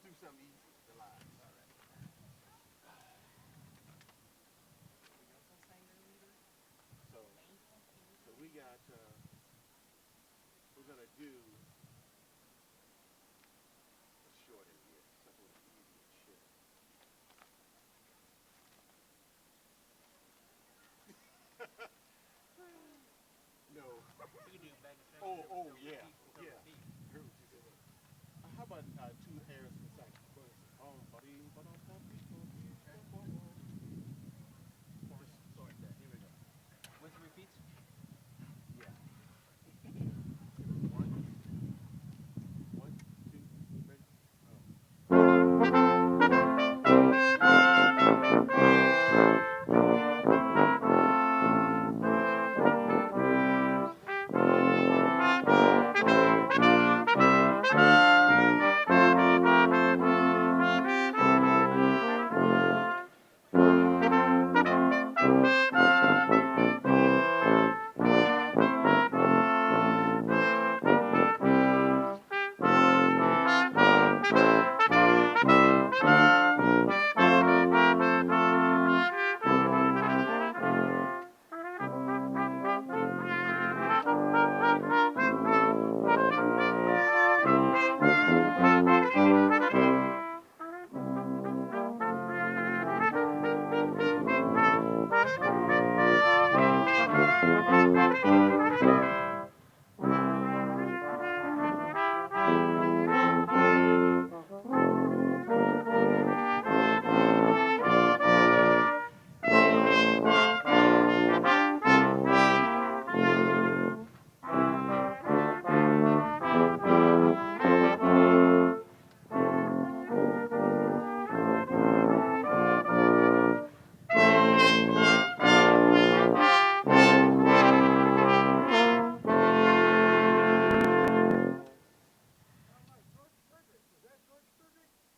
do something easy. Relax. All right. So, so we got. We're gonna do a short in here. Something easy and shit. No. Oh yeah, yeah. I heard what you said. How about two hairs per second? Start that. Here we go. With repeats? Yeah. One, one, two, ready?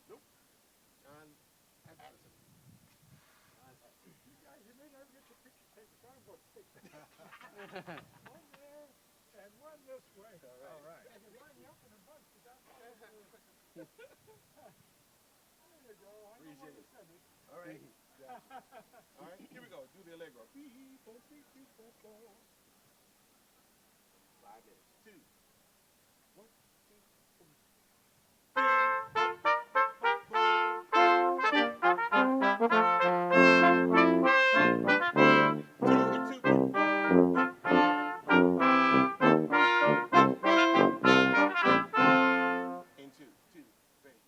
Nope. John Atchison. You guys, you may never get your picture taken, so I'm going to take that. One there and one this way. All right. I can line you up in a bunch, but that's all. There you go. I know what you said. All right. All right. Here we go. Do the allegro. 5 minutes. 2. 1, 2, 2, ready.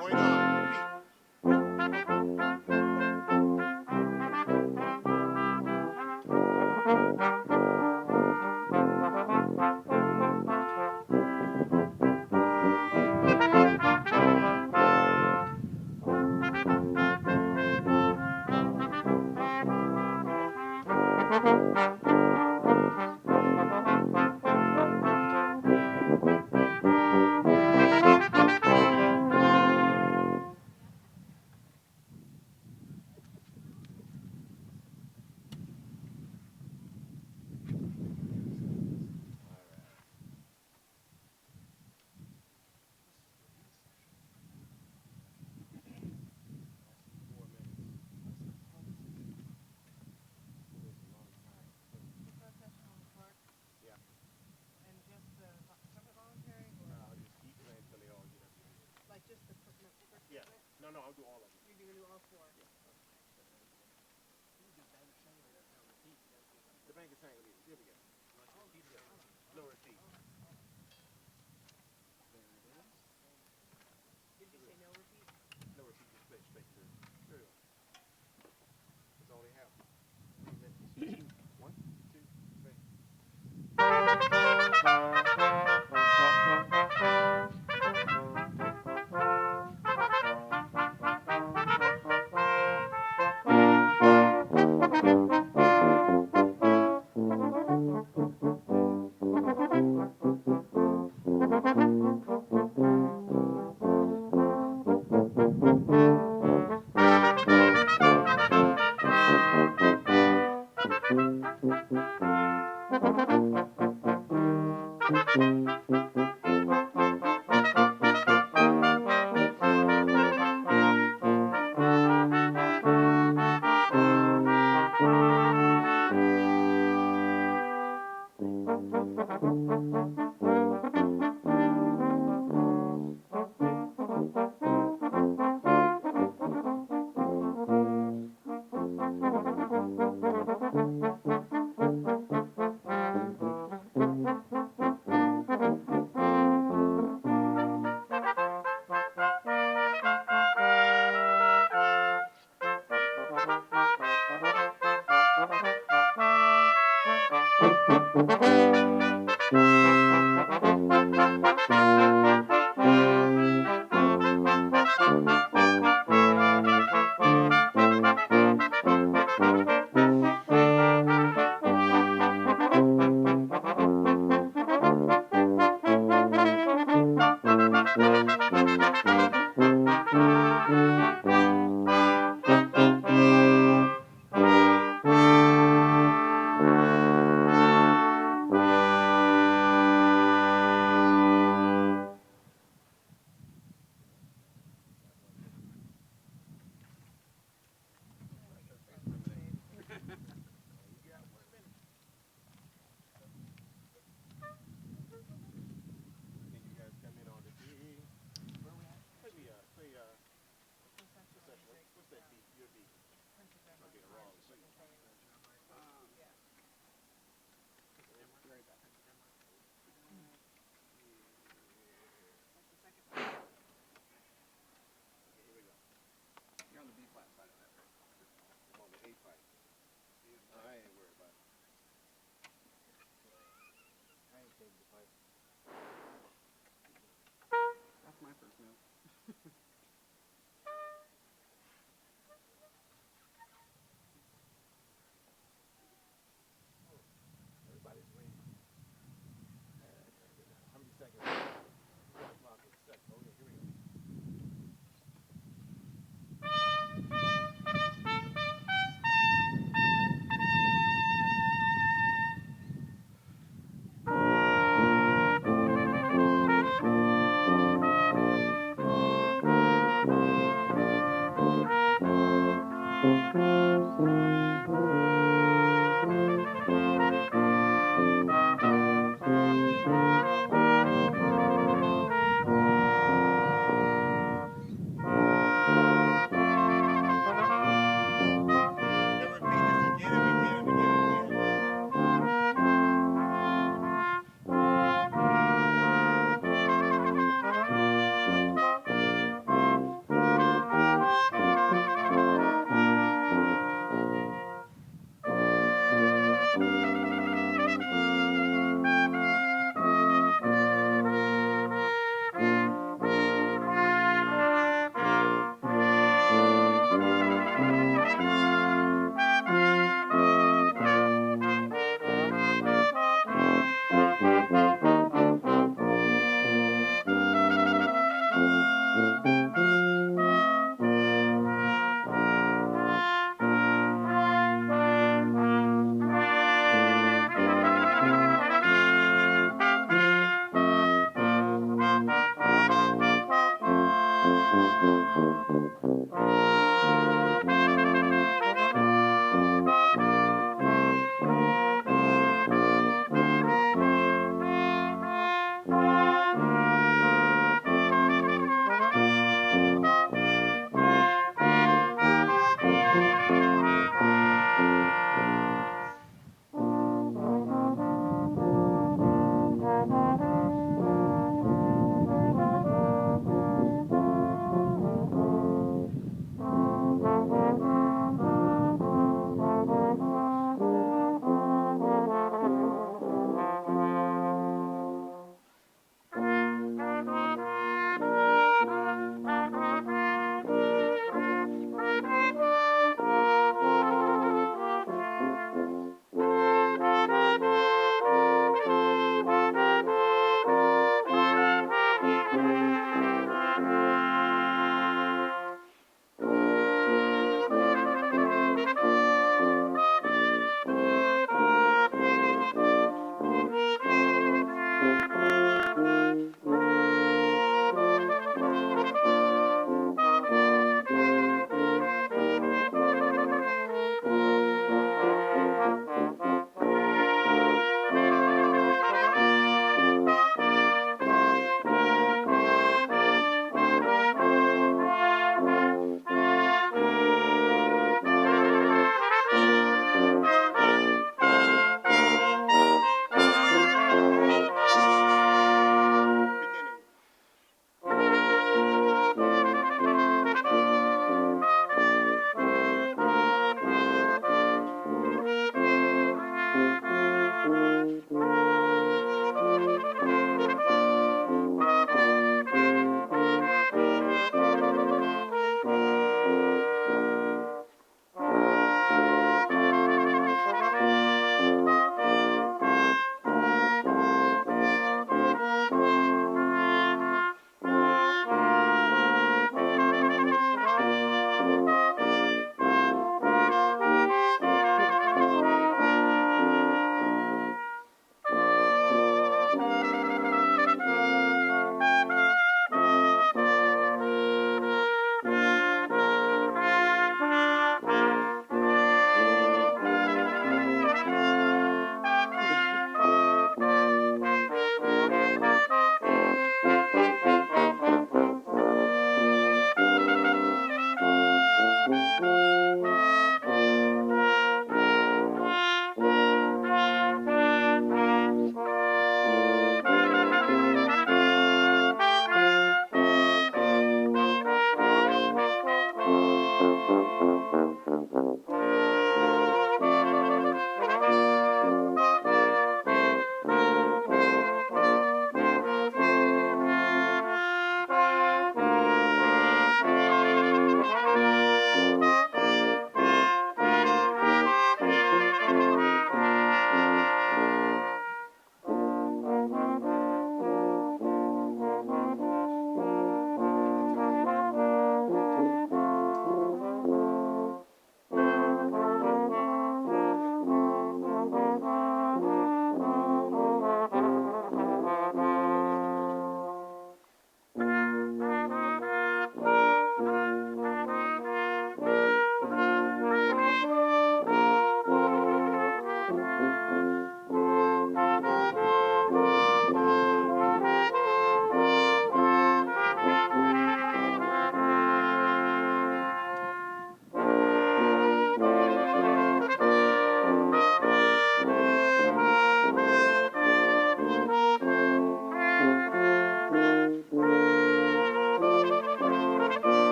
Point on. Repeat. Can you guys come in on the D? Play me, what's that beat? Your beat. I'll get it wrong, please. Okay, here we go. You're on the B flat side of that, right? I'm on the A pipe. I ain't worried about it. I ain't changed the pipe. That's my first note. Everybody's waiting. How many seconds? 4 o'clock in seconds. Oh yeah, here we go. Then repeat this again and again and again and again.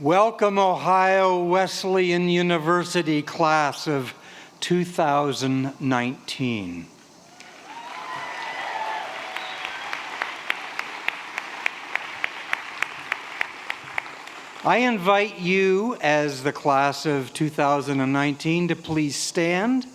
Welcome, Ohio Wesleyan University class of 2019. I invite you, as the class of 2019, to please stand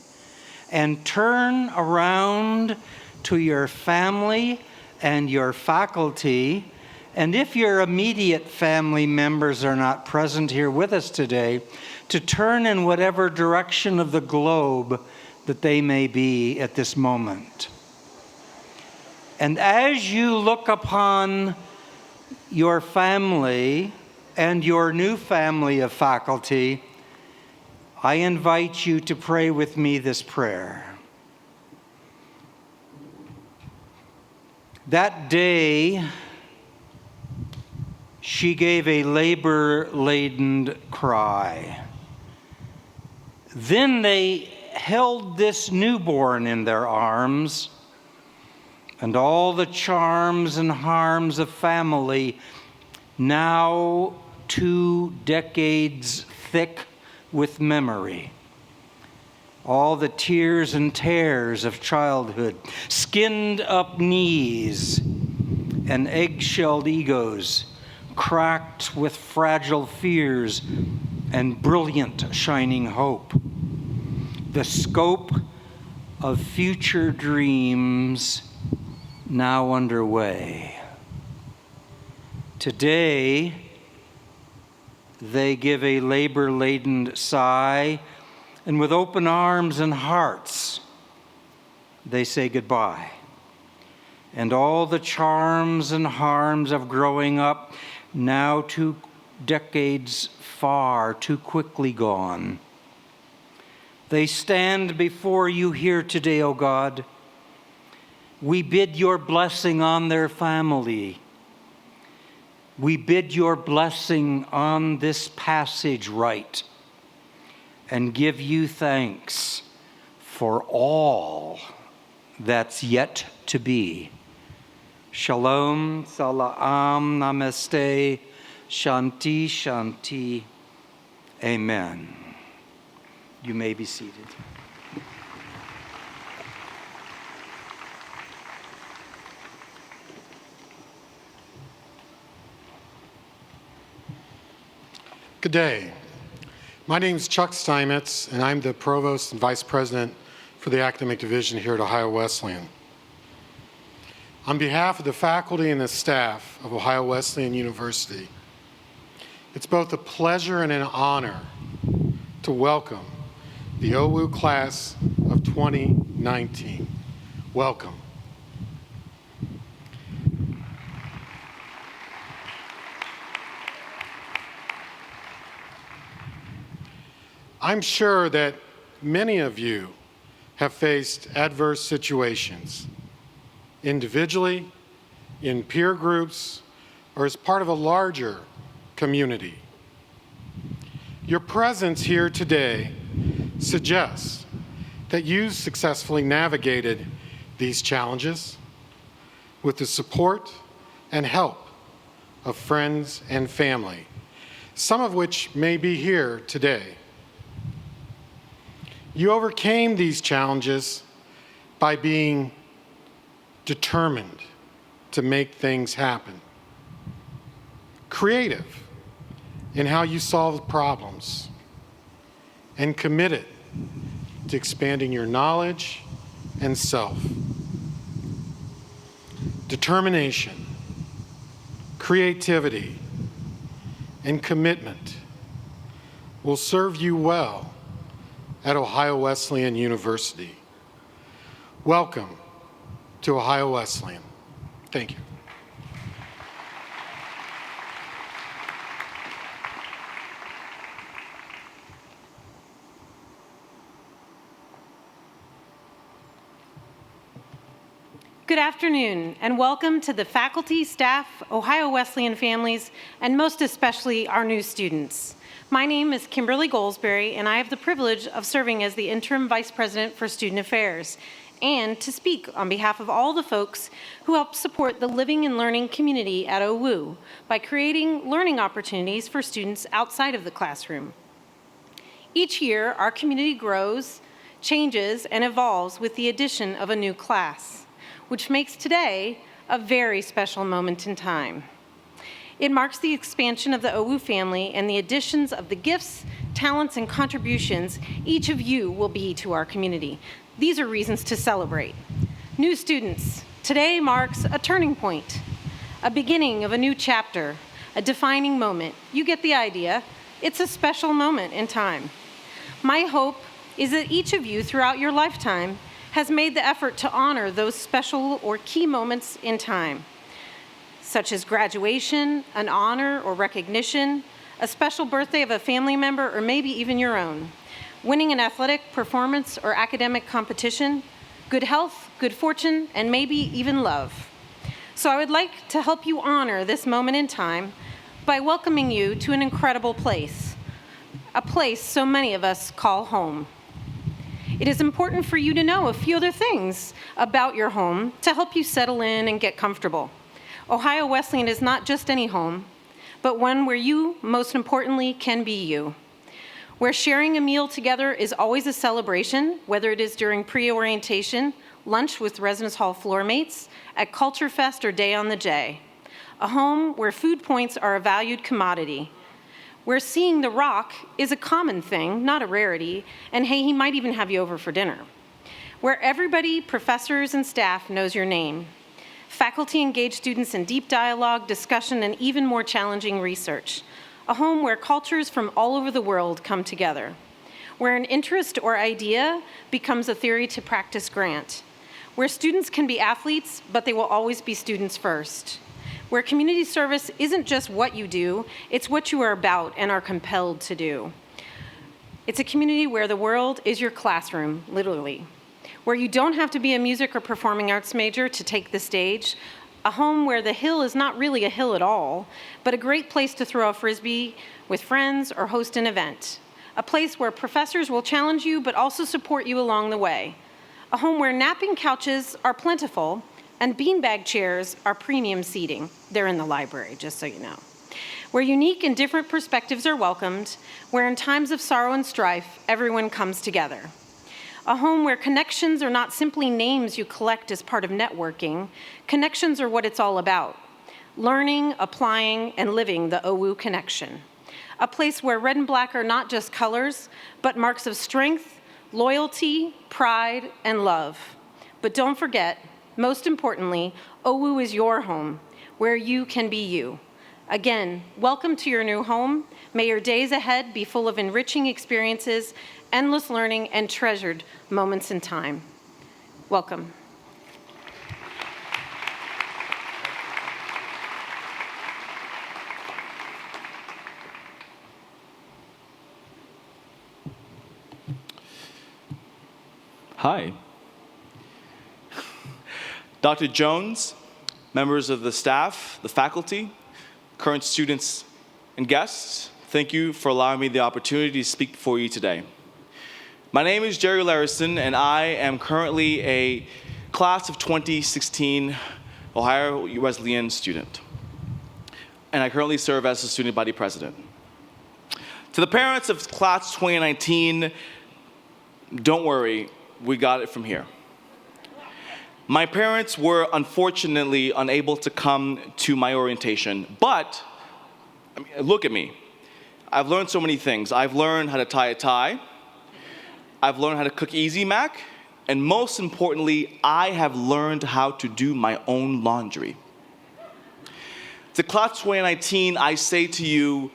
and turn around to your family and your faculty. And if your immediate family members are not present here with us today, to turn in whatever direction of the globe that they may be at this moment. And as you look upon your family and your new family of faculty, I invite you to pray with me this prayer. That day, she gave a labor-laden cry. Then they held this newborn in their arms, and all the charms and harms of family, now 2 decades thick with memory. All the tears and tears of childhood, skinned up knees and egg-shelled egos, cracked with fragile fears and brilliant shining hope. The scope of future dreams now underway. Today, they give a labor-laden sigh, and with open arms and hearts, they say goodbye. And all the charms and harms of growing up, now 2 decades far too quickly gone. They stand before you here today, O God. We bid your blessing on their family. We bid your blessing on this passage rite and give you thanks for all that's yet to be. Shalom, salam, namaste, shanti, shanti. Amen. You may be seated. Good day. My name is Chuck Steinmetz, and I'm the Provost and Vice President for the Academic Division here at Ohio Wesleyan. On behalf of the faculty and the staff of Ohio Wesleyan University, it's both a pleasure and an honor to welcome the OWU class of 2019. Welcome. I'm sure that many of you have faced adverse situations, individually, in peer groups, or as part of a larger community. Your presence here today suggests that you successfully navigated these challenges with the support and help of friends and family, some of which may be here today. You overcame these challenges by being determined to make things happen, creative in how you solve problems, and committed to expanding your knowledge and self. Determination, creativity, and commitment will serve you well at Ohio Wesleyan University. Welcome to Ohio Wesleyan. Thank you. Good afternoon, and welcome to the faculty, staff, Ohio Wesleyan families, and most especially our new students. My name is Kimberly Goldsberry, and I have the privilege of serving as the Interim Vice President for Student Affairs. and to speak on behalf of all the folks who help support the living and learning community at OWU by creating learning opportunities for students outside of the classroom. Each year, our community grows, changes, and evolves with the addition of a new class, which makes today a very special moment in time. It marks the expansion of the OWU family and the additions of the gifts, talents, and contributions each of you will be to our community. These are reasons to celebrate. New students, today marks a turning point, a beginning of a new chapter, a defining moment. You get the idea. It's a special moment in time. My hope is that each of you throughout your lifetime has made the effort to honor those special or key moments in time, such as graduation, an honor or recognition, a special birthday of a family member, or maybe even your own, winning an athletic performance or academic competition, good health, good fortune, and maybe even love. So I would like to help you honor this moment in time by welcoming you to an incredible place, a place so many of us call home. It is important for you to know a few other things about your home to help you settle in and get comfortable. Ohio Wesleyan is not just any home, but one where you, most importantly, can be you. Where sharing a meal together is always a celebration, whether it is during pre-orientation, lunch with Residence Hall floor mates, at Culture Fest, or Day on the J. A home where food points are a valued commodity. Where seeing the Rock is a common thing, not a rarity, and hey, he might even have you over for dinner. Where everybody, professors and staff, knows your name. Faculty engage students in deep dialogue, discussion, and even more challenging research. A home where cultures from all over the world come together. Where an interest or idea becomes a theory to practice grant. Where students can be athletes, but they will always be students first. Where community service isn't just what you do, it's what you are about and are compelled to do. It's a community where the world is your classroom, literally. Where you don't have to be a music or performing arts major to take the stage. A home where the hill is not really a hill at all, but a great place to throw a frisbee with friends or host an event. A place where professors will challenge you but also support you along the way. A home where napping couches are plentiful and beanbag chairs are premium seating. They're in the library, just so you know. Where unique and different perspectives are welcomed, where in times of sorrow and strife, everyone comes together. A home where connections are not simply names you collect as part of networking. Connections are what it's all about. Learning, applying, and living the OWU connection. A place where red and black are not just colors, but marks of strength, loyalty, pride, and love. But don't forget, most importantly, OWU is your home, where you can be you. Again, welcome to your new home. May your days ahead be full of enriching experiences, endless learning, and treasured moments in time. Welcome. Hi. Dr. Jones, members of the staff, the faculty, current students, and guests, thank you for allowing me the opportunity to speak before you today. My name is Jerry Larison, and I am currently a class of 2016 Ohio Wesleyan student. And I currently serve as the student body president. To the parents of class 2019, don't worry, we got it from here. My parents were unfortunately unable to come to my orientation, but look at me. I've learned so many things. I've learned how to tie a tie. I've learned how to cook Easy Mac. And most importantly, I have learned how to do my own laundry. To class 2019, I say to you,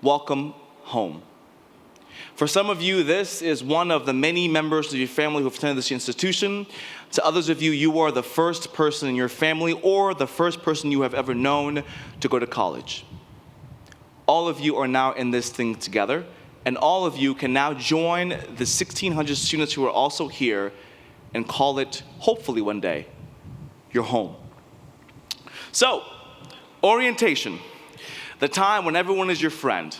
welcome home. For some of you, this is one of the many members of your family who have attended this institution. To others of you, you are the first person in your family or the first person you have ever known to go to college. All of you are now in this thing together, and all of you can now join the 1,600 students who are also here and call it, hopefully one day, your home. So, orientation, the time when everyone is your friend.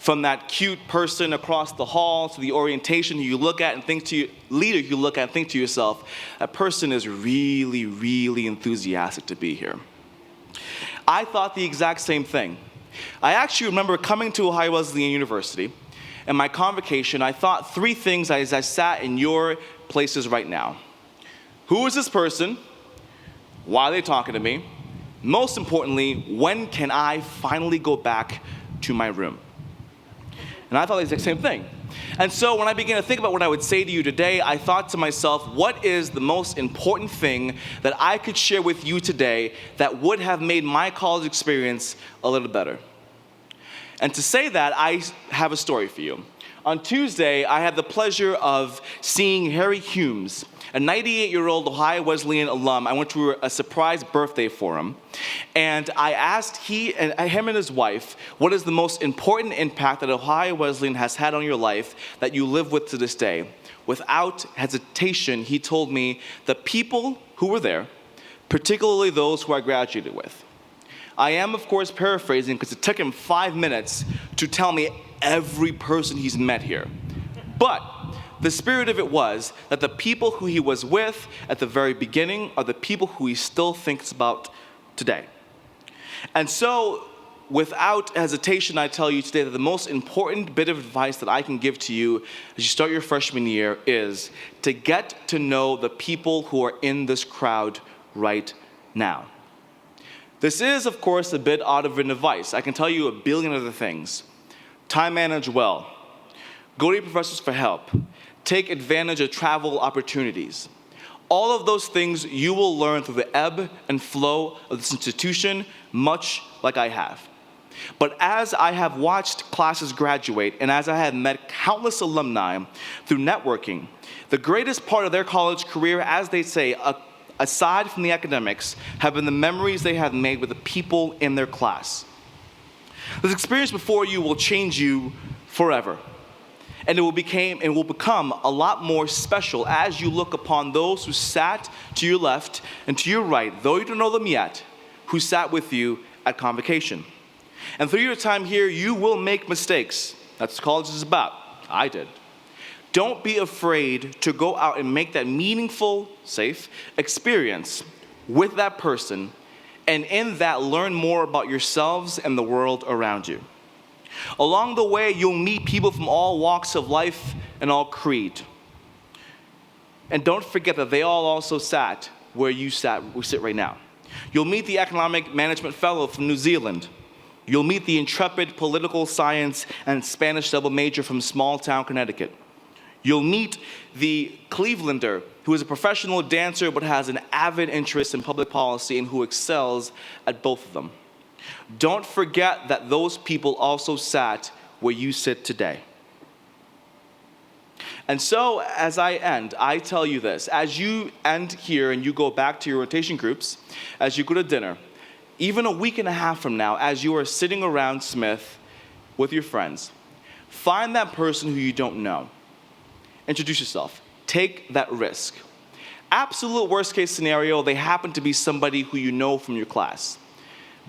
From that cute person across the hall to the orientation who you look at and think to leader you look at and think to yourself, that person is really, really enthusiastic to be here. I thought the exact same thing. I actually remember coming to Ohio Wesleyan University, and my convocation, I thought three things as I sat in your places right now. Who is this person? Why are they talking to me? Most importantly, when can I finally go back to my room? And I thought the exact same thing. And so when I began to think about what I would say to you today, I thought to myself, what is the most important thing that I could share with you today that would have made my college experience a little better? And to say that, I have a story for you. On Tuesday, I had the pleasure of seeing Harry Humes, a 98-year-old Ohio Wesleyan alum. I went to a surprise birthday for him. And I asked him and his wife, what is the most important impact that Ohio Wesleyan has had on your life that you live with to this day? Without hesitation, he told me the people who were there, particularly those who I graduated with. I am, of course, paraphrasing because it took him 5 minutes to tell me every person he's met here. But the spirit of it was that the people who he was with at the very beginning are the people who he still thinks about today. And so, without hesitation, I tell you today that the most important bit of advice that I can give to you as you start your freshman year is to get to know the people who are in this crowd right now. This is, of course, a bit out of an advice. I can tell you a billion other things. Time manage well. Go to your professors for help. Take advantage of travel opportunities. All of those things you will learn through the ebb and flow of this institution, much like I have. But as I have watched classes graduate and as I have met countless alumni through networking, the greatest part of their college career, as they say, aside from the academics, have been the memories they have made with the people in their class. This experience before you will change you forever. And it will become a lot more special as you look upon those who sat to your left and to your right, though you don't know them yet, who sat with you at Convocation. And through your time here, you will make mistakes. That's what college is about. I did. Don't be afraid to go out and make that meaningful, safe experience with that person, and in that, learn more about yourselves and the world around you. Along the way, you'll meet people from all walks of life and all creed. And don't forget that they all also sat where we sit right now. You'll meet the economic management fellow from New Zealand. You'll meet the intrepid political science and Spanish double major from small town Connecticut. You'll meet the Clevelander, who is a professional dancer but has an avid interest in public policy and who excels at both of them. Don't forget that those people also sat where you sit today. And so, as I end, I tell you this. As you end here and you go back to your rotation groups, as you go to dinner, even a week and a half from now, as you are sitting around Smith with your friends, find that person who you don't know. Introduce yourself. Take that risk. Absolute worst case scenario, they happen to be somebody who you know from your class.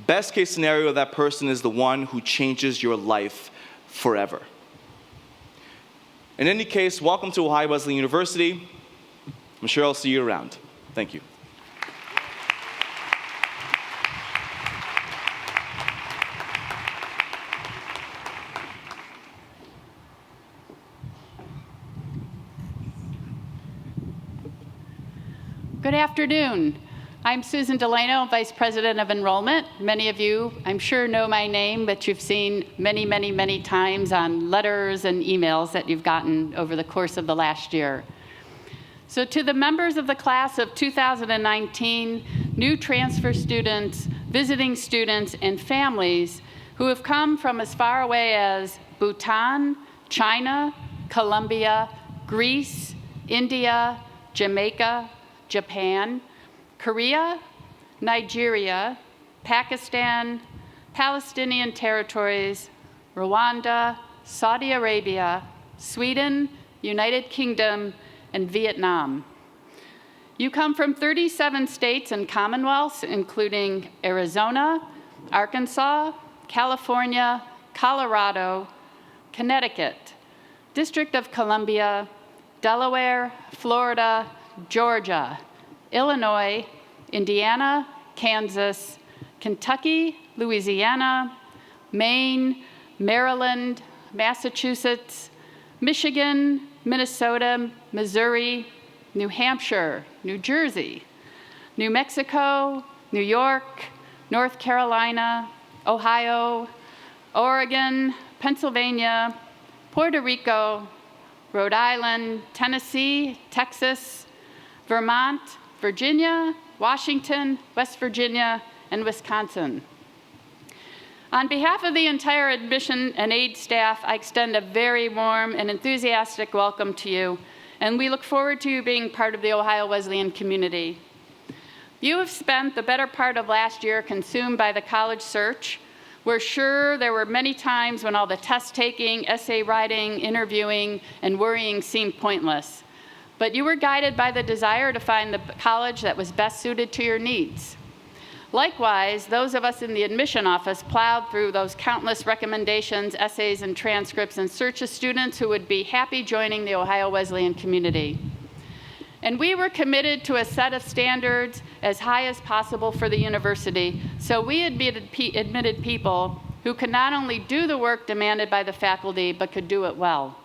Best case scenario, that person is the one who changes your life forever. In any case, welcome to Ohio Wesleyan University. I'm sure I'll see you around. Thank you. Good afternoon. I'm Susan Delano, Vice President of Enrollment. Many of you, I'm sure, know my name, but you've seen many, many, many times on letters and emails that you've gotten over the course of the last year. So to the members of the class of 2019, new transfer students, visiting students, and families who have come from as far away as Bhutan, China, Colombia, Greece, India, Jamaica, Japan, Korea, Nigeria, Pakistan, Palestinian territories, Rwanda, Saudi Arabia, Sweden, United Kingdom, and Vietnam. You come from 37 states and commonwealths, including Arizona, Arkansas, California, Colorado, Connecticut, District of Columbia, Delaware, Florida, Georgia, Illinois, Indiana, Kansas, Kentucky, Louisiana, Maine, Maryland, Massachusetts, Michigan, Minnesota, Missouri, New Hampshire, New Jersey, New Mexico, New York, North Carolina, Ohio, Oregon, Pennsylvania, Puerto Rico, Rhode Island, Tennessee, Texas, Vermont, Virginia, Washington, West Virginia, and Wisconsin. On behalf of the entire admission and aid staff, I extend a very warm and enthusiastic welcome to you, and we look forward to you being part of the Ohio Wesleyan community. You have spent the better part of last year consumed by the college search. We're sure there were many times when all the test taking, essay writing, interviewing, and worrying seemed pointless. But you were guided by the desire to find the college that was best suited to your needs. Likewise, those of us in the admission office plowed through those countless recommendations, essays, and transcripts in search of students who would be happy joining the Ohio Wesleyan community. And we were committed to a set of standards as high as possible for the university, so we admitted people who could not only do the work demanded by the faculty, but could do it well.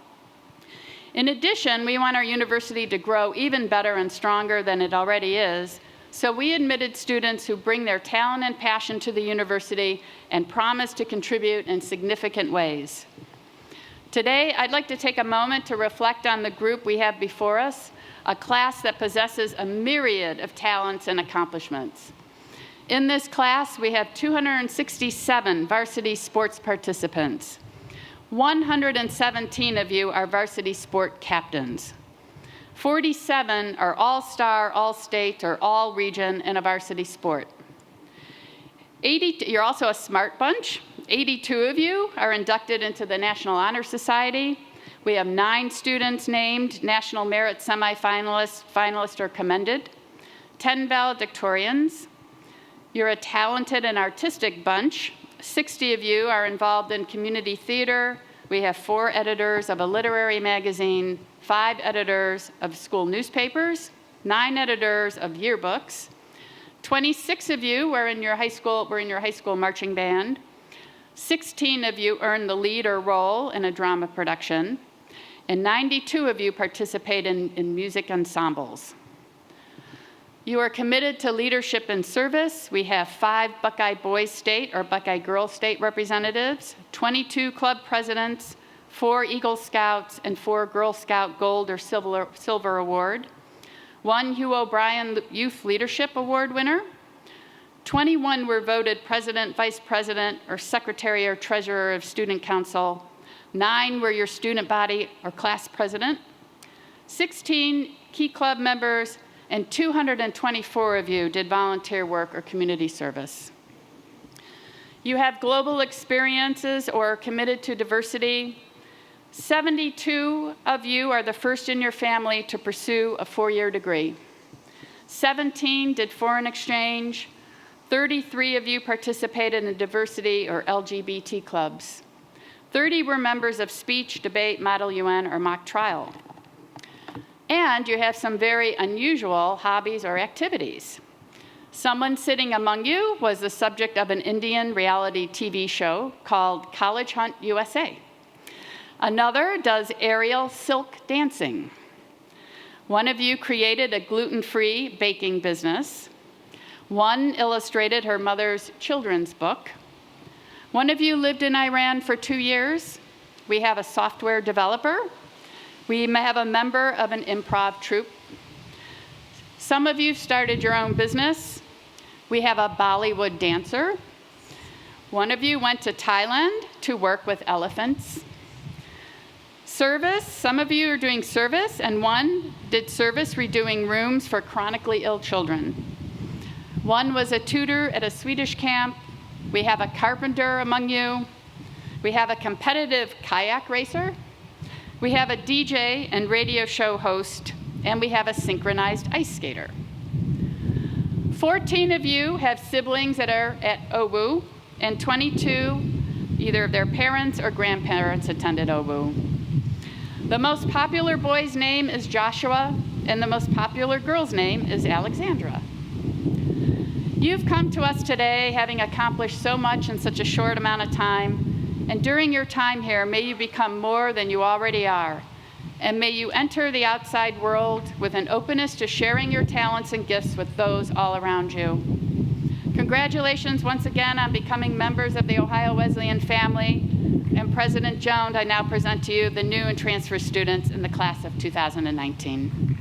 In addition, we want our university to grow even better and stronger than it already is, so we admitted students who bring their talent and passion to the university and promise to contribute in significant ways. Today, I'd like to take a moment to reflect on the group we have before us, a class that possesses a myriad of talents and accomplishments. In this class, we have 267 varsity sports participants. 117 of you are varsity sport captains. 47 are all-star, all-state, or all-region in a varsity sport. You're also a smart bunch. 82 of you are inducted into the National Honor Society. We have 9 students named National Merit semifinalists, finalists, or commended. 10 valedictorians. You're a talented and artistic bunch. 60 of you are involved in community theater. We have 4 editors of a literary magazine, 5 editors of school newspapers, 9 editors of yearbooks. 26 of you were in your high school marching band. 16 of you earned the lead or role in a drama production. And 92 of you participate in music ensembles. You are committed to leadership and service. We have 5 Buckeye Boys State or Buckeye Girls State representatives, 22 club presidents, 4 Eagle Scouts, and 4 Girl Scout Gold or Silver Award, 1 Hugh O'Brien Youth Leadership Award winner, 21 were voted president, vice president, or secretary or treasurer of student council, 9 were your student body or class president, 16 key club members, and 224 of you did volunteer work or community service. You have global experiences or are committed to diversity. 72 of you are the first in your family to pursue a 4-year degree. 17 did foreign exchange. 33 of you participated in diversity or LGBT clubs. 30 were members of speech, debate, Model UN, or mock trial. And you have some very unusual hobbies or activities. Someone sitting among you was the subject of an Indian reality TV show called College Hunt USA. Another does aerial silk dancing. One of you created a gluten-free baking business. One illustrated her mother's children's book. One of you lived in Iran for 2 years. We have a software developer. We have a member of an improv troupe. Some of you started your own business. We have a Bollywood dancer. One of you went to Thailand to work with elephants. Service, some of you are doing service, and one did service redoing rooms for chronically ill children. One was a tutor at a Swedish camp. We have a carpenter among you. We have a competitive kayak racer. We have a DJ and radio show host, and we have a synchronized ice skater. 14 of you have siblings that are at OWU, and 22 Either of their parents or grandparents attended OWU. The most popular boy's name is Joshua, and the most popular girl's name is Alexandra. You've come to us today having accomplished so much in such a short amount of time, and during your time here, may you become more than you already are, and may you enter the outside world with an openness to sharing your talents and gifts with those all around you. Congratulations once again on becoming members of the Ohio Wesleyan family. And President Jones, I now present to you the new and transfer students in the class of 2019.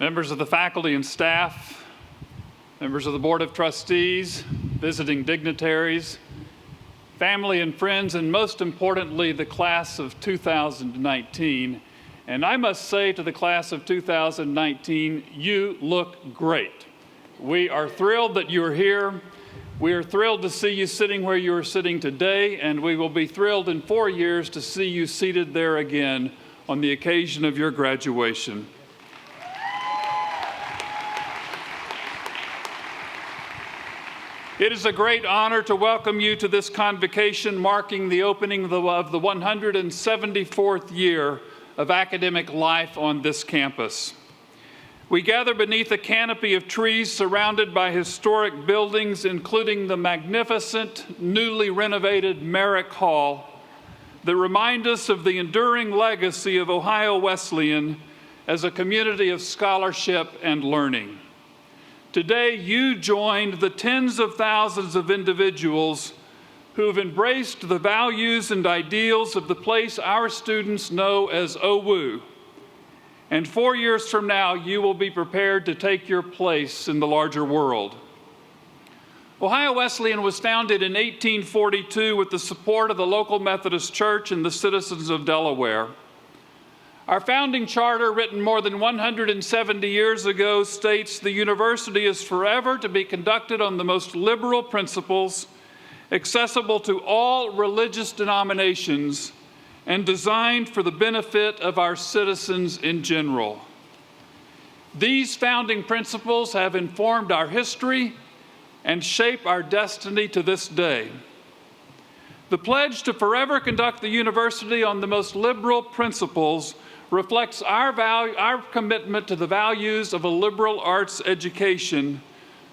members of the faculty and staff, members of the Board of Trustees, visiting dignitaries, family and friends, and most importantly, the class of 2019. And I must say to the class of 2019, you look great. We are thrilled that you're here. We are thrilled to see you sitting where you are sitting today, and we will be thrilled in 4 years to see you seated there again on the occasion of your graduation. It is a great honor to welcome you to this convocation marking the opening of the 174th year of academic life on this campus. We gather beneath a canopy of trees surrounded by historic buildings, including the magnificent, newly renovated Merrick Hall, that remind us of the enduring legacy of Ohio Wesleyan as a community of scholarship and learning. Today, you joined the tens of thousands of individuals who have embraced the values and ideals of the place our students know as OWU. And 4 years from now, you will be prepared to take your place in the larger world. Ohio Wesleyan was founded in 1842 with the support of the local Methodist Church and the citizens of Delaware. Our founding charter, written more than 170 years ago, states the university is forever to be conducted on the most liberal principles, accessible to all religious denominations, and designed for the benefit of our citizens in general. These founding principles have informed our history and shape our destiny to this day. The pledge to forever conduct the university on the most liberal principles reflects our commitment to the values of a liberal arts education,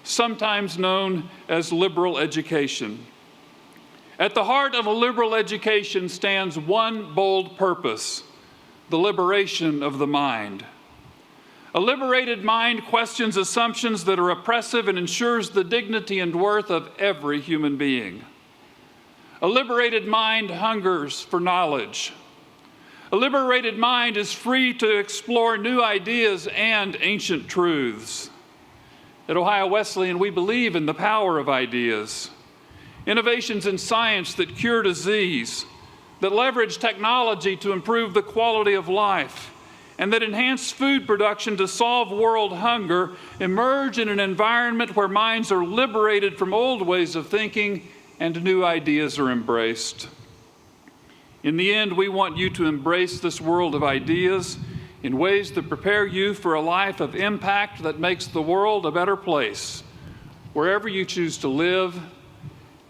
sometimes known as liberal education. At the heart of a liberal education stands one bold purpose: the liberation of the mind. A liberated mind questions assumptions that are oppressive and ensures the dignity and worth of every human being. A liberated mind hungers for knowledge. A liberated mind is free to explore new ideas and ancient truths. At Ohio Wesleyan, we believe in the power of ideas. Innovations in science that cure disease, that leverage technology to improve the quality of life, and that enhance food production to solve world hunger emerge in an environment where minds are liberated from old ways of thinking and new ideas are embraced. In the end, we want you to embrace this world of ideas in ways that prepare you for a life of impact that makes the world a better place, wherever you choose to live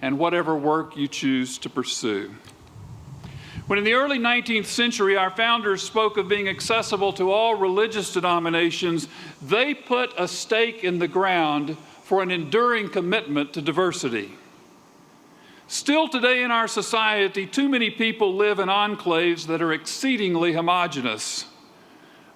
and whatever work you choose to pursue. When in the early 19th century our founders spoke of being accessible to all religious denominations, they put a stake in the ground for an enduring commitment to diversity. Still today in our society, too many people live in enclaves that are exceedingly homogeneous.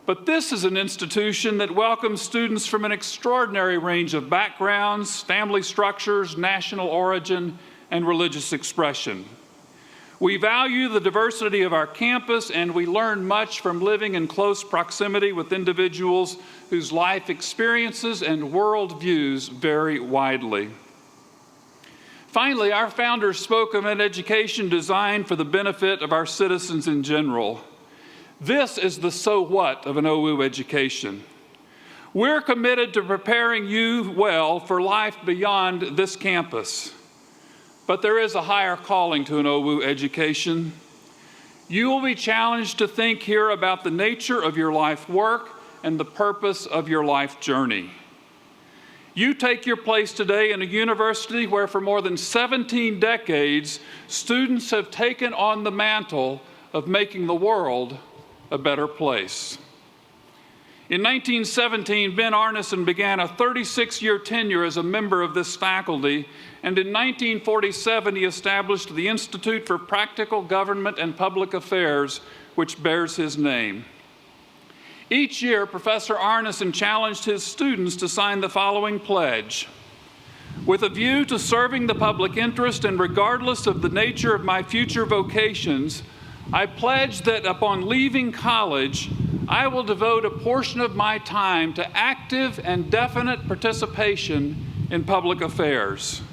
But this is an institution that welcomes students from an extraordinary range of backgrounds, family structures, national origin, and religious expression. We value the diversity of our campus, and we learn much from living in close proximity with individuals whose life experiences and worldviews vary widely. Finally, our founders spoke of an education designed for the benefit of our citizens in general. This is the so what of an OU education. We're committed to preparing you well for life beyond this campus. But there is a higher calling to an OU education. You will be challenged to think here about the nature of your life work and the purpose of your life journey. You take your place today in a university where for more than 17 decades, students have taken on the mantle of making the world a better place. In 1917, Ben Arneson began a 36-year tenure as a member of this faculty, and in 1947 he established the Institute for Practical Government and Public Affairs, which bears his name. Each year, Professor Arneson challenged his students to sign the following pledge: with a view to serving the public interest and regardless of the nature of my future vocations, I pledge that upon leaving college, I will devote a portion of my time to active and definite participation in public affairs.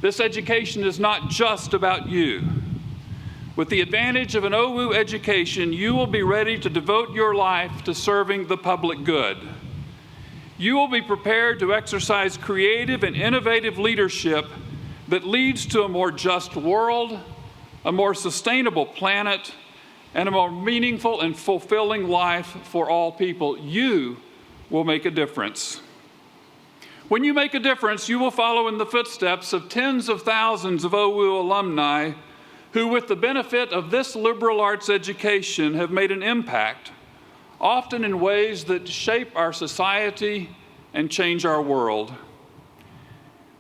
This education is not just about you. With the advantage of an OWU education, you will be ready to devote your life to serving the public good. You will be prepared to exercise creative and innovative leadership that leads to a more just world, a more sustainable planet, and a more meaningful and fulfilling life for all people. You will make a difference. When you make a difference, you will follow in the footsteps of tens of thousands of OWU alumni who, with the benefit of this liberal arts education, have made an impact, often in ways that shape our society and change our world.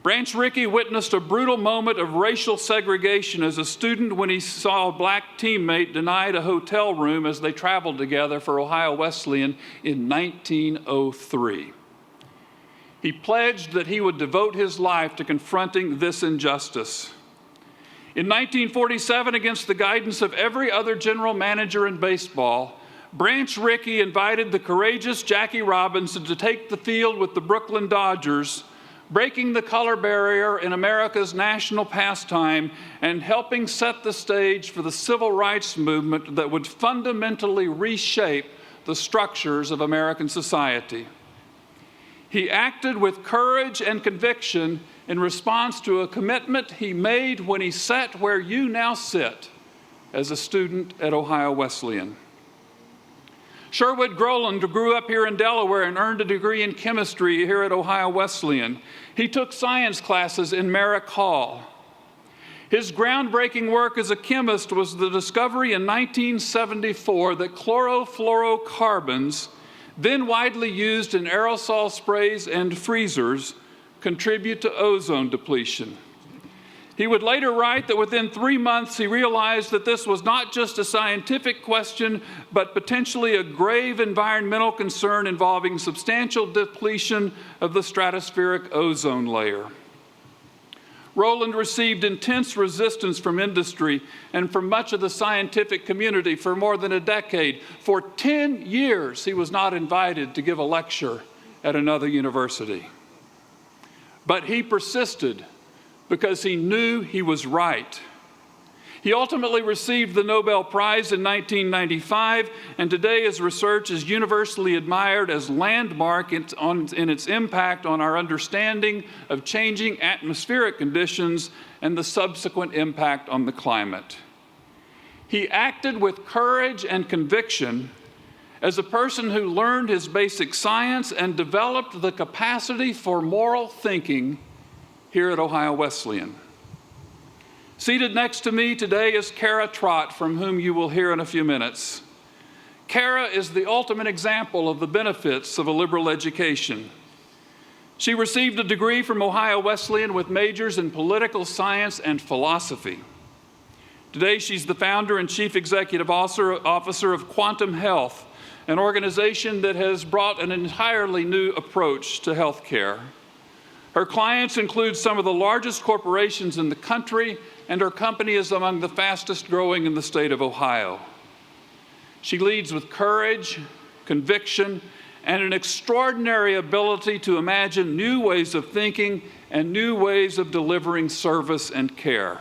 Branch Rickey witnessed a brutal moment of racial segregation as a student when he saw a black teammate denied a hotel room as they traveled together for Ohio Wesleyan in 1903. He pledged that he would devote his life to confronting this injustice. In 1947, against the guidance of every other general manager in baseball, Branch Rickey invited the courageous Jackie Robinson to take the field with the Brooklyn Dodgers, breaking the color barrier in America's national pastime and helping set the stage for the civil rights movement that would fundamentally reshape the structures of American society. He acted with courage and conviction in response to a commitment he made when he sat where you now sit as a student at Ohio Wesleyan. Sherwood Groland grew up here in Delaware and earned a degree in chemistry here at Ohio Wesleyan. He took science classes in Merrick Hall. His groundbreaking work as a chemist was the discovery in 1974 that chlorofluorocarbons, then widely used in aerosol sprays and freezers, contribute to ozone depletion. He would later write that within 3 months he realized that this was not just a scientific question, but potentially a grave environmental concern involving substantial depletion of the stratospheric ozone layer. Roland received intense resistance from industry and from much of the scientific community for more than a decade. For 10 years, he was not invited to give a lecture at another university. But he persisted because he knew he was right. He ultimately received the Nobel Prize in 1995, and today his research is universally admired as landmark in its impact on our understanding of changing atmospheric conditions and the subsequent impact on the climate. He acted with courage and conviction as a person who learned his basic science and developed the capacity for moral thinking here at Ohio Wesleyan. Seated next to me today is Kara Trott, from whom you will hear in a few minutes. Kara is the ultimate example of the benefits of a liberal education. She received a degree from Ohio Wesleyan with majors in political science and philosophy. Today, she's the founder and chief executive officer of Quantum Health, an organization that has brought an entirely new approach to healthcare. Her clients include some of the largest corporations in the country, and her company is among the fastest growing in the state of Ohio. She leads with courage, conviction, and an extraordinary ability to imagine new ways of thinking and new ways of delivering service and care.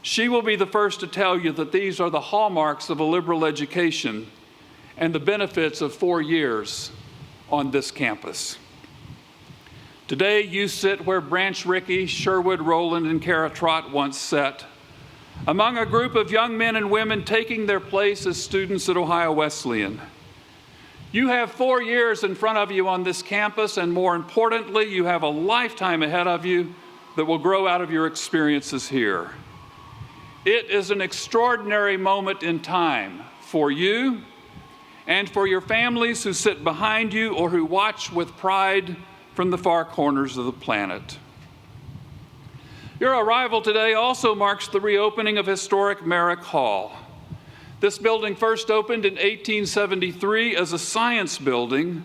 She will be the first to tell you that these are the hallmarks of a liberal education and the benefits of 4 years on this campus. Today, you sit where Branch Rickey, Sherwood Roland, and Kara Trott once sat, among a group of young men and women taking their place as students at Ohio Wesleyan. You have 4 years in front of you on this campus, and more importantly, you have a lifetime ahead of you that will grow out of your experiences here. It is an extraordinary moment in time for you and for your families who sit behind you or who watch with pride from the far corners of the planet. Your arrival today also marks the reopening of historic Merrick Hall. This building first opened in 1873 as a science building,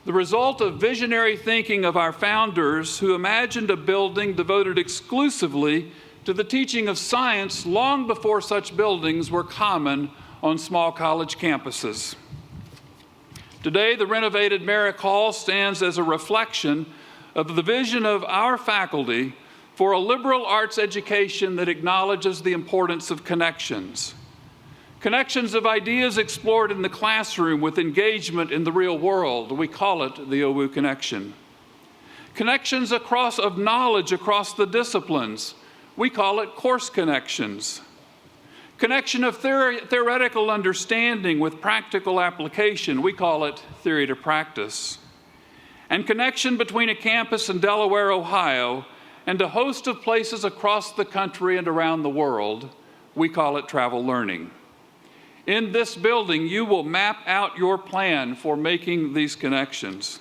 the result of visionary thinking of our founders who imagined a building devoted exclusively to the teaching of science long before such buildings were common on small college campuses. Today, the renovated Merrick Hall stands as a reflection of the vision of our faculty for a liberal arts education that acknowledges the importance of connections. Connections of ideas explored in the classroom with engagement in the real world. We call it the OWU Connection. Connections of knowledge across the disciplines. We call it course connections. Connection of theoretical understanding with practical application. We call it theory to practice. And connection between a campus in Delaware, Ohio, and a host of places across the country and around the world. We call it travel learning. In this building, you will map out your plan for making these connections.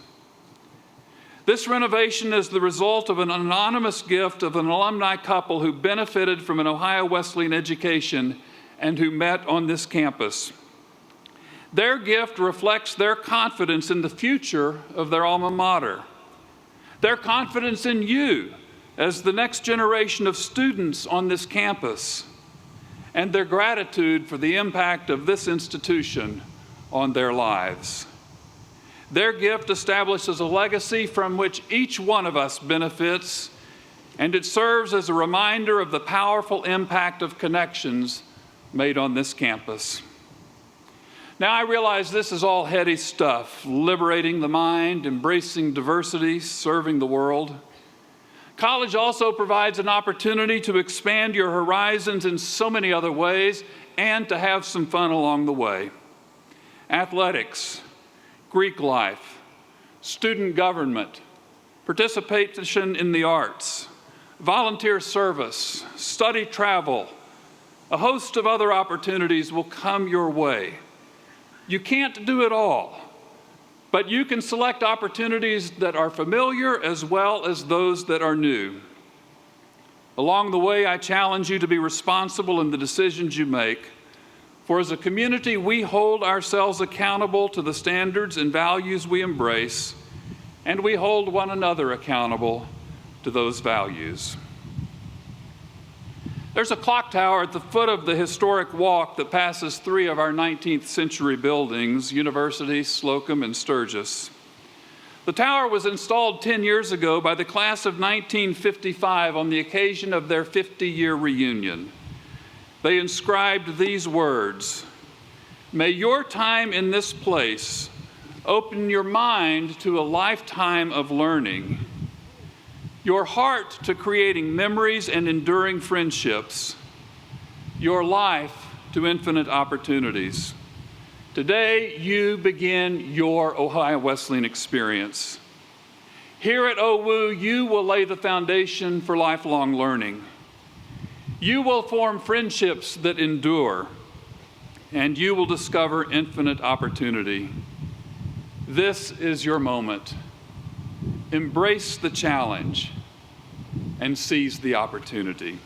This renovation is the result of an anonymous gift of an alumni couple who benefited from an Ohio Wesleyan education and who met on this campus. Their gift reflects their confidence in the future of their alma mater, their confidence in you as the next generation of students on this campus, and their gratitude for the impact of this institution on their lives. Their gift establishes a legacy from which each one of us benefits, and it serves as a reminder of the powerful impact of connections made on this campus. Now, I realize this is all heady stuff, liberating the mind, embracing diversity, serving the world. College also provides an opportunity to expand your horizons in so many other ways and to have some fun along the way. Athletics, Greek life, student government, participation in the arts, volunteer service, study travel, a host of other opportunities will come your way. You can't do it all, but you can select opportunities that are familiar as well as those that are new. Along the way, I challenge you to be responsible in the decisions you make, for as a community, we hold ourselves accountable to the standards and values we embrace, and we hold one another accountable to those values. There's a clock tower at the foot of the historic walk that passes three of our 19th century buildings, University, Slocum, and Sturgis. The tower was installed 10 years ago by the class of 1955 on the occasion of their 50-year reunion. They inscribed these words: "May your time in this place open your mind to a lifetime of learning, your heart to creating memories and enduring friendships, your life to infinite opportunities. Today, you begin your Ohio Wesleyan experience. Here at OWU, you will lay the foundation for lifelong learning. You will form friendships that endure, and you will discover infinite opportunity. This is your moment. Embrace the challenge and seize the opportunity."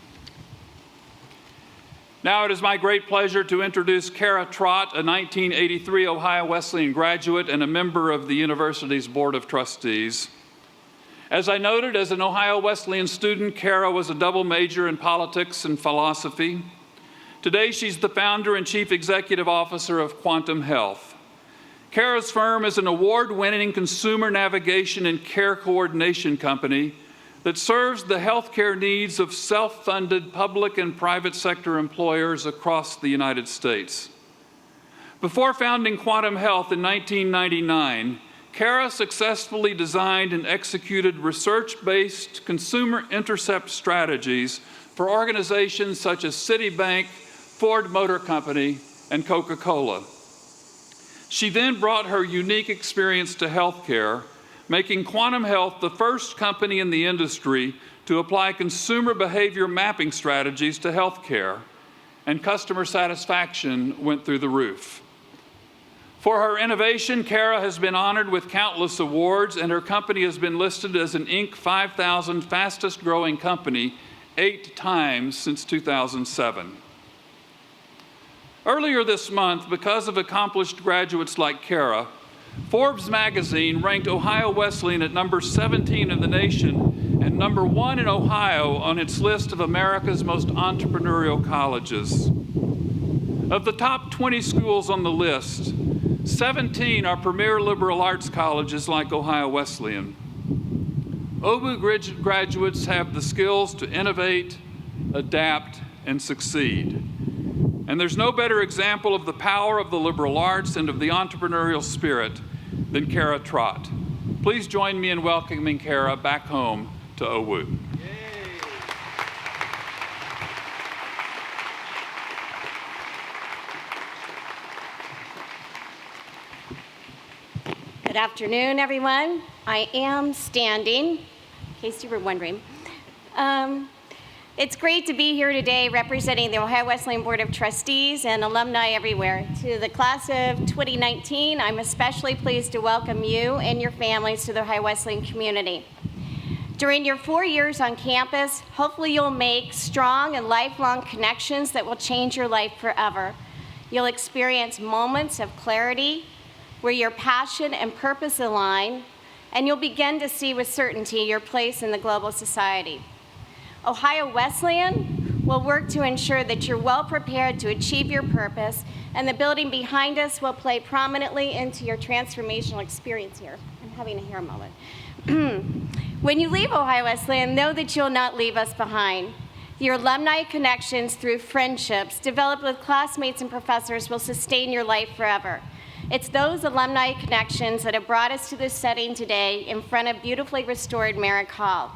Now it is my great pleasure to introduce Kara Trott, a 1983 Ohio Wesleyan graduate and a member of the university's Board of Trustees. As I noted, as an Ohio Wesleyan student, Kara was a double major in politics and philosophy. Today, she's the founder and chief executive officer of Quantum Health. Kara's firm is an award-winning consumer navigation and care coordination company that serves the healthcare needs of self-funded public and private sector employers across the United States. Before founding Quantum Health in 1999, Kara successfully designed and executed research-based consumer intercept strategies for organizations such as Citibank, Ford Motor Company, and Coca-Cola. She then brought her unique experience to healthcare, making Quantum Health the first company in the industry to apply consumer behavior mapping strategies to healthcare, and customer satisfaction went through the roof. For her innovation, Kara has been honored with countless awards, and her company has been listed as an Inc. 5000 fastest growing company 8 times since 2007. Earlier this month, because of accomplished graduates like Kara, Forbes magazine ranked Ohio Wesleyan at number 17 in the nation and number 1 in Ohio on its list of America's most entrepreneurial colleges. Of the top 20 schools on the list, 17 are premier liberal arts colleges like Ohio Wesleyan. OWU graduates have the skills to innovate, adapt, and succeed. And there's no better example of the power of the liberal arts and of the entrepreneurial spirit than Kara Trott. Please join me in welcoming Kara back home to OWU. Good afternoon, everyone. I am standing, in case you were wondering. It's great to be here today representing the Ohio Wesleyan Board of Trustees and alumni everywhere. To the class of 2019, I'm especially pleased to welcome you and your families to the Ohio Wesleyan community. During your 4 years on campus, hopefully you'll make strong and lifelong connections that will change your life forever. You'll experience moments of clarity, where your passion and purpose align, and you'll begin to see with certainty your place in the global society. Ohio Wesleyan will work to ensure that you're well prepared to achieve your purpose, and the building behind us will play prominently into your transformational experience here. I'm having a hair moment. When you leave Ohio Wesleyan, know that you'll not leave us behind. Your alumni connections through friendships developed with classmates and professors will sustain your life forever. It's those alumni connections that have brought us to this setting today in front of beautifully restored Merrick Hall.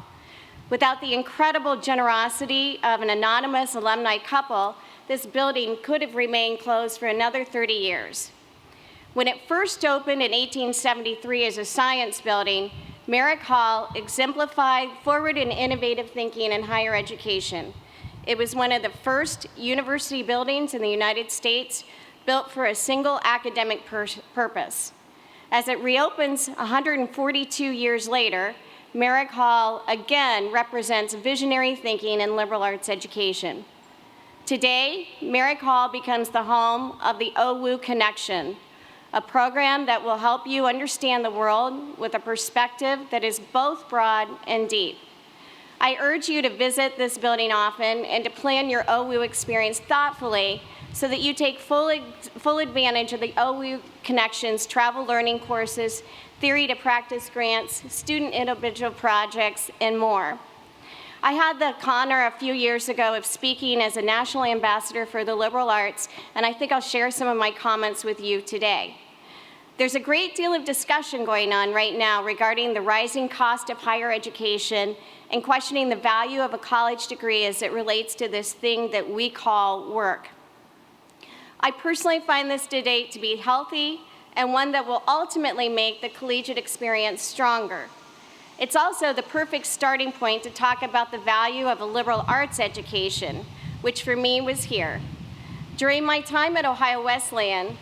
Without the incredible generosity of an anonymous alumni couple, this building could have remained closed for another 30 years. When it first opened in 1873 as a science building, Merrick Hall exemplified forward and innovative thinking in higher education. It was one of the first university buildings in the United States built for a single academic purpose. As it reopens 142 years later, Merrick Hall again represents visionary thinking in liberal arts education. Today, Merrick Hall becomes the home of the OWU Connection, a program that will help you understand the world with a perspective that is both broad and deep. I urge you to visit this building often and to plan your OWU experience thoughtfully so that you take full advantage of the OWU Connections travel learning courses, theory to practice grants, student individual projects, and more. I had the honor a few years ago of speaking as a national ambassador for the liberal arts, and I think I'll share some of my comments with you today. There's a great deal of discussion going on right now regarding the rising cost of higher education and questioning the value of a college degree as it relates to this thing that we call work. I personally find this debate to be healthy and one that will ultimately make the collegiate experience stronger. It's also the perfect starting point to talk about the value of a liberal arts education, which for me was here. During my time at Ohio Wesleyan,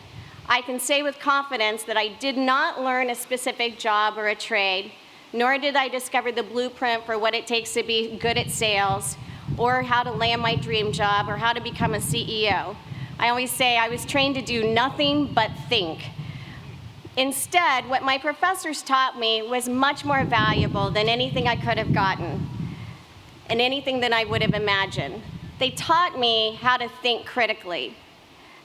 I can say with confidence that I did not learn a specific job or a trade, nor did I discover the blueprint for what it takes to be good at sales, or how to land my dream job, or how to become a CEO. I always say I was trained to do nothing but think. Instead, what my professors taught me was much more valuable than anything I could have gotten and anything that I would have imagined. They taught me how to think critically.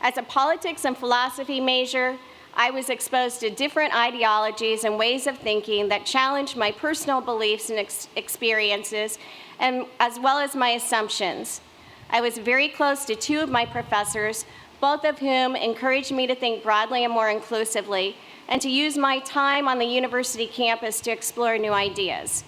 As a politics and philosophy major, I was exposed to different ideologies and ways of thinking that challenged my personal beliefs and experiences, and as well as my assumptions. I was very close to two of my professors, both of whom encouraged me to think broadly and more inclusively, and to use my time on the university campus to explore new ideas.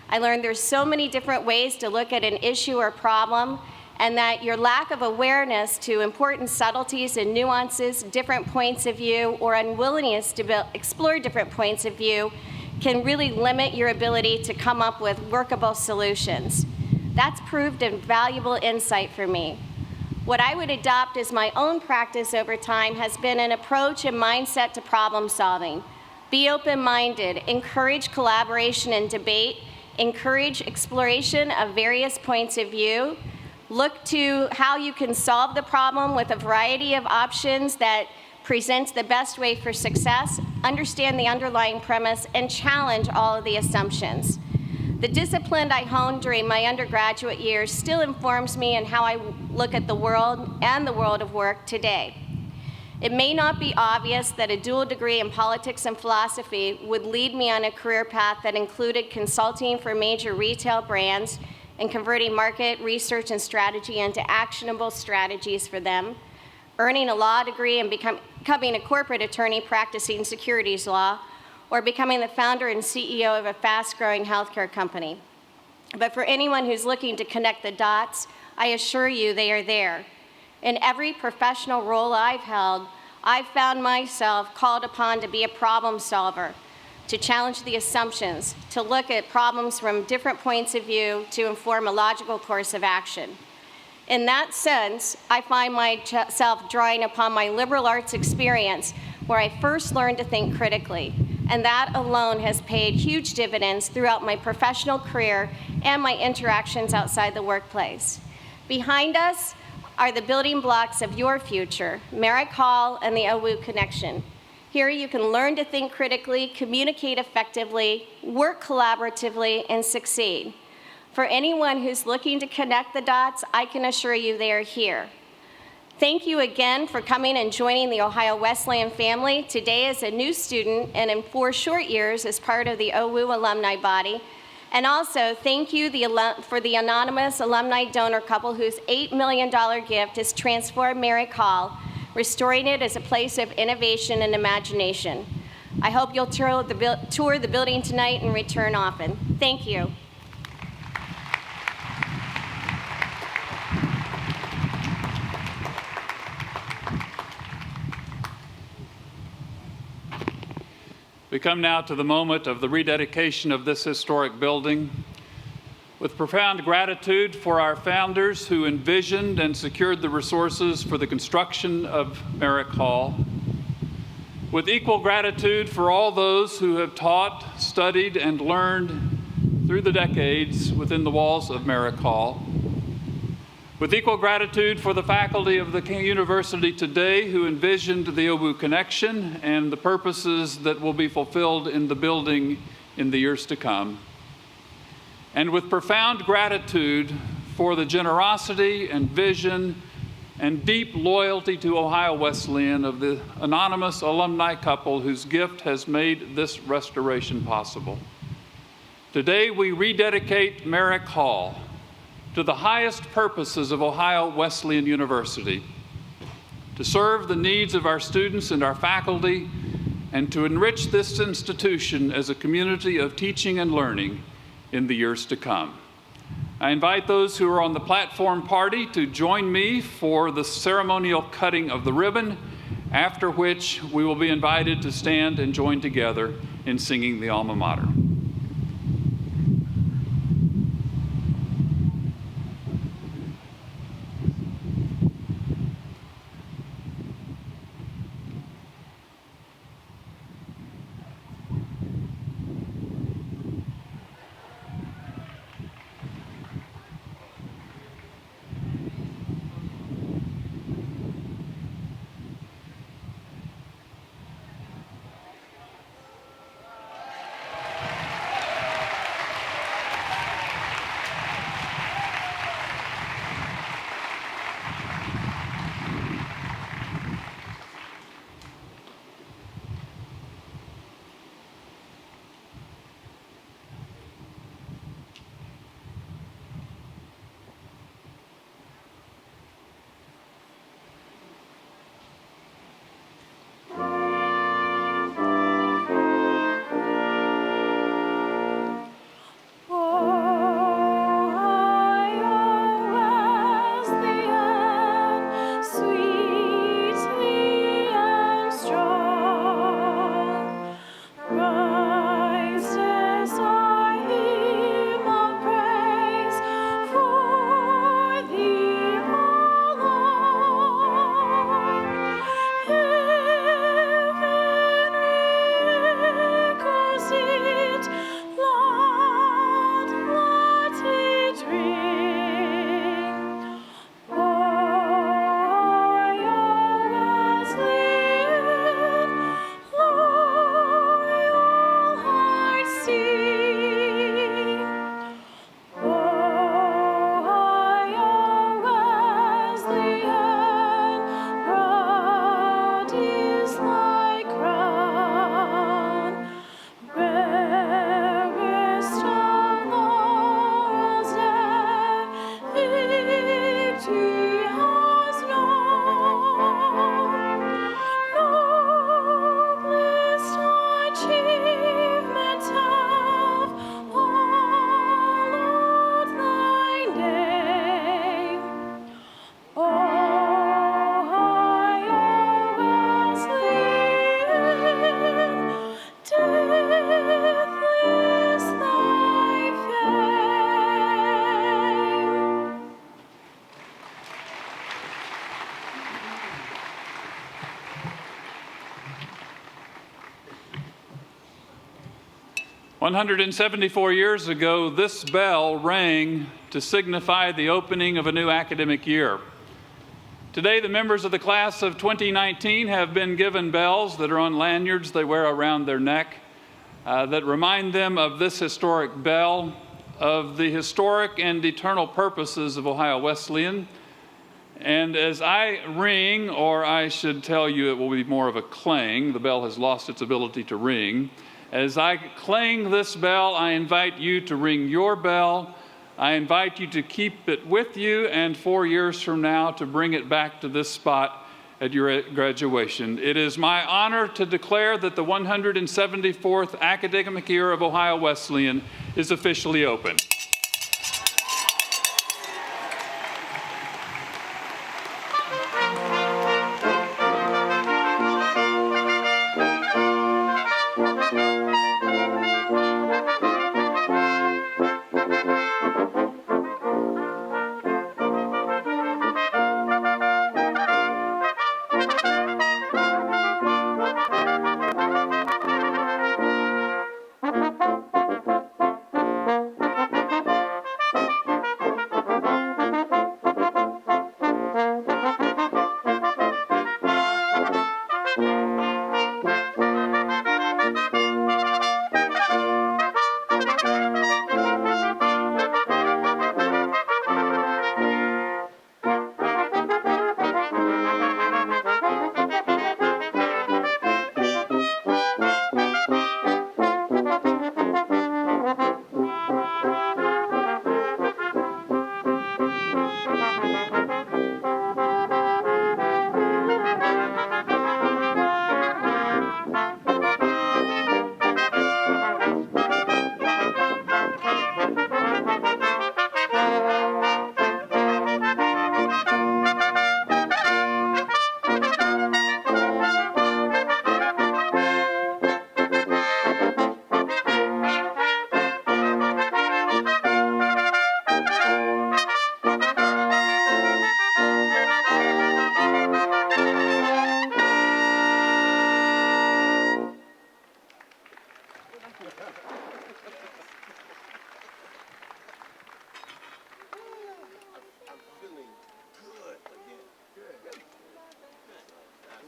I learned there's so many different ways to look at an issue or problem, and that your lack of awareness to important subtleties and nuances, different points of view, or unwillingness to explore different points of view can really limit your ability to come up with workable solutions. That's proved a valuable insight for me. What I would adopt as my own practice over time has been an approach and mindset to problem solving. Be open-minded, encourage collaboration and debate, encourage exploration of various points of view, look to how you can solve the problem with a variety of options that presents the best way for success, understand the underlying premise, and challenge all of the assumptions. The discipline I honed during my undergraduate years still informs me in how I look at the world and the world of work today. It may not be obvious that a dual degree in politics and philosophy would lead me on a career path that included consulting for major retail brands and converting market research and strategy into actionable strategies for them, earning a law degree and becoming a corporate attorney practicing securities law, or becoming the founder and CEO of a fast-growing healthcare company. But for anyone who's looking to connect the dots, I assure you they are there. In every professional role I've held, I've found myself called upon to be a problem solver, to challenge the assumptions, to look at problems from different points of view to inform a logical course of action. In that sense, I find myself drawing upon my liberal arts experience where I first learned to think critically, and that alone has paid huge dividends throughout my professional career and my interactions outside the workplace. Behind us are the building blocks of your future, Merrick Hall and the OWU Connection. Here you can learn to think critically, communicate effectively, work collaboratively, and succeed. For anyone who's looking to connect the dots, I can assure you they are here. Thank you again for coming and joining the Ohio Wesleyan family today as a new student and in 4 short years as part of the OWU alumni body. And also, thank you for the anonymous alumni donor couple whose $8 million gift has transformed Merrick Hall, restoring it as a place of innovation and imagination. I hope you'll tour the building tonight and return often. Thank you. We come now to the moment of the rededication of this historic building. With profound gratitude for our founders who envisioned and secured the resources for the construction of Merrick Hall. With equal gratitude for all those who have taught, studied, and learned through the decades within the walls of Merrick Hall. With equal gratitude for the faculty of the university today who envisioned the OWU Connection and the purposes that will be fulfilled in the building in the years to come. And with profound gratitude for the generosity and vision and deep loyalty to Ohio Wesleyan of the anonymous alumni couple whose gift has made this restoration possible. Today we rededicate Merrick Hall to the highest purposes of Ohio Wesleyan University, to serve the needs of our students and our faculty, and to enrich this institution as a community of teaching and learning in the years to come. I invite those who are on the platform party to join me for the ceremonial cutting of the ribbon, after which we will be invited to stand and join together in singing the alma mater. 174 years ago, this bell rang to signify the opening of a new academic year. Today, the members of the class of 2019 have been given bells that are on lanyards they wear around their neck that remind them of this historic bell, of the historic and eternal purposes of Ohio Wesleyan. And as I ring, or I should tell you it will be more of a clang, the bell has lost its ability to ring. As I clang this bell, I invite you to ring your bell. I invite you to keep it with you, and 4 years from now to bring it back to this spot at your graduation. It is my honor to declare that the 174th academic year of Ohio Wesleyan is officially open.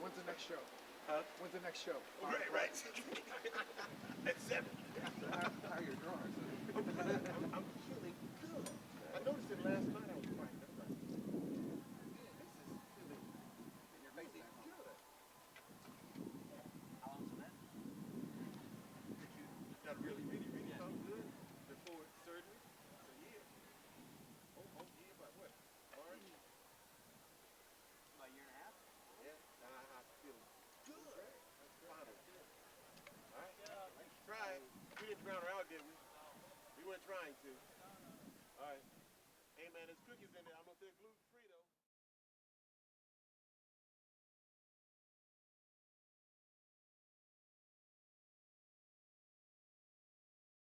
When's the next show? When's the next show? Right. At 7. How are your drawers? I'm feeling good. I noticed it last night. I was crying. This is feeling in your face good. How long's that? That really felt good before surgery? It's a year. Oh, year by what? March? About a year and a half? Yeah. I feel good. Finally. All right. Let's try it. We didn't drown her out, did we? We weren't trying to. All right. Hey, man, there's cookies in there. I don't know if they're gluten.